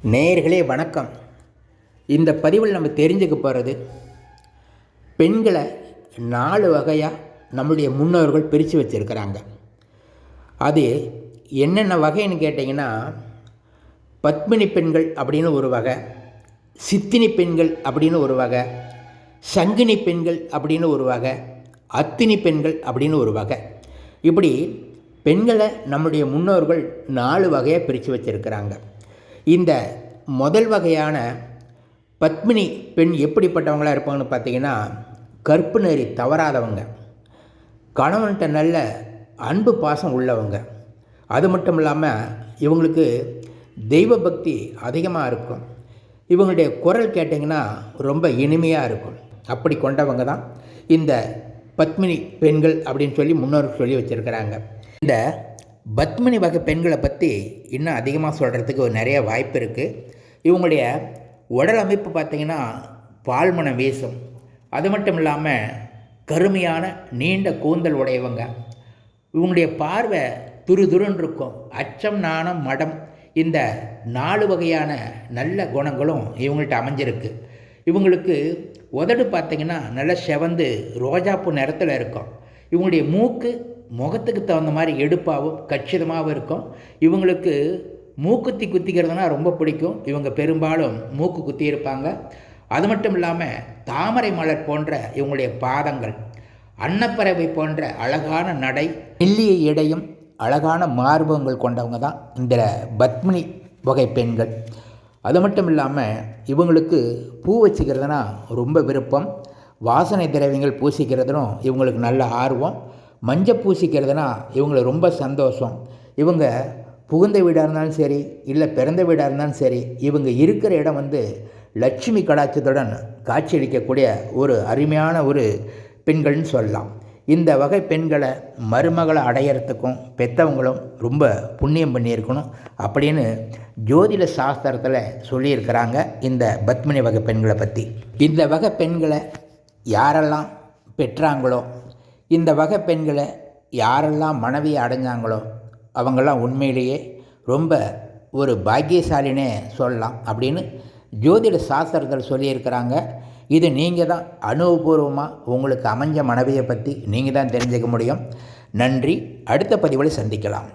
நேயர்களே வணக்கம். இந்த பதிவில் நம்ம தெரிஞ்சுக்க போகிறது, பெண்களை 4 வகையாக நம்முடைய முன்னோர்கள் பிரித்து வச்சுருக்கிறாங்க. அது என்னென்ன வகைன்னு கேட்டிங்கன்னா, பத்மினி பெண்கள் அப்படின்னு ஒரு வகை, சித்தினி பெண்கள் அப்படின்னு ஒரு வகை, சங்கினி பெண்கள் அப்படின்னு ஒரு வகை, அத்தினி பெண்கள் அப்படின்னு ஒரு வகை. இப்படி பெண்களை நம்முடைய முன்னோர்கள் 4 வகையாக பிரித்து வச்சுருக்கிறாங்க. இந்த முதல் வகையான பத்மினி பெண் எப்படிப்பட்டவங்களாக இருப்பாங்கன்னு பார்த்தீங்கன்னா, கற்பு நெறி தவறாதவங்க, கணவன்கிட்ட நல்ல அன்பு பாசம் உள்ளவங்க. அது மட்டும் இல்லாமல் இவங்களுக்கு தெய்வ பக்தி அதிகமாக இருக்கும். இவங்களுடைய குரல் கேட்டிங்கன்னா ரொம்ப இனிமையாக இருக்கும். அப்படி கொண்டவங்க தான் இந்த பத்மினி பெண்கள் அப்படின்னு சொல்லி முன்னோர்கள் சொல்லி வச்சுருக்கிறாங்க. இந்த பத்மினி வகை பெண்களை பற்றி இன்னும் அதிகமாக சொல்கிறதுக்கு நிறைய வாய்ப்பு இருக்குது. இவங்களுடைய உடல் அமைப்பு பார்த்திங்கன்னா பால்மணம் வீசும். அது மட்டும் இல்லாமல் கருமையான நீண்ட கூந்தல் உடையவங்க. இவங்களுடைய பார்வை துருதுருன்னு இருக்கும். அச்சம், நாணம், மடம், இந்த 4 வகையான நல்ல குணங்களும் இவங்கள்ட்ட அமைஞ்சிருக்கு. இவங்களுக்கு உதடு பார்த்திங்கன்னா நல்ல செவந்து ரோஜாப்பூ நிறத்தில் இருக்கும். இவங்களுடைய மூக்கு முகத்துக்கு தகுந்த மாதிரி எடுப்பாகவும் கச்சிதமாகவும் இருக்கும். இவங்களுக்கு மூக்குத்தி குத்திக்கிறதுனா ரொம்ப பிடிக்கும். இவங்க பெரும்பாலும் மூக்கு குத்தி இருப்பாங்க. அது மட்டும் இல்லாமல் தாமரை மலர் போன்ற இவங்களுடைய பாதங்கள், அன்னப்பறவை போன்ற அழகான நடை, மெல்லிய இடையும் அழகான மார்பகங்கள் கொண்டவங்க தான் இந்த பத்மினி வகை பெண்கள். அது மட்டும் இல்லாமல் இவங்களுக்கு பூ வச்சுக்கிறதுனா ரொம்ப விருப்பம். வாசனை திரவியங்கள் பூசிக்கிறதுனும் இவங்களுக்கு நல்ல ஆர்வம். மஞ்சள் பூசிக்கிறதுனா இவங்களுக்கு ரொம்ப சந்தோஷம். இவங்க புகுந்த வீடாக இருந்தாலும் சரி, இல்லை பிறந்த வீடாக இருந்தாலும் சரி, இவங்க இருக்கிற இடம் லட்சுமி கடாட்சத்துடன் காட்சியளிக்கக்கூடிய ஒரு அருமையான ஒரு பெண்கள்னு சொல்லலாம். இந்த வகை பெண்களை மருமகளை அடையிறதுக்கும் பெற்றவங்களும் ரொம்ப புண்ணியம் பண்ணியிருக்கணும் அப்படின்னு ஜோதிட சாஸ்திரத்தில் சொல்லியிருக்கிறாங்க இந்த பத்மினி வகை பெண்களை பற்றி. இந்த வகை பெண்களை யாரெல்லாம் பெற்றாங்களோ, இந்த வகை பெண்களை யாரெல்லாம் மனைவியை அடைஞ்சாங்களோ, அவங்கெல்லாம் உண்மையிலேயே ரொம்ப ஒரு பாக்கியசாலினே சொல்லலாம் அப்படின்னு ஜோதிட சாஸ்திரத்தில் சொல்லியிருக்கிறாங்க. இது நீங்கள் தான் அனுபவபூர்வமாக உங்களுக்கு அமைஞ்ச மனைவியை பற்றி நீங்கள் தான் தெரிஞ்சுக்க முடியும். நன்றி. அடுத்த பதிவில் சந்திக்கலாம்.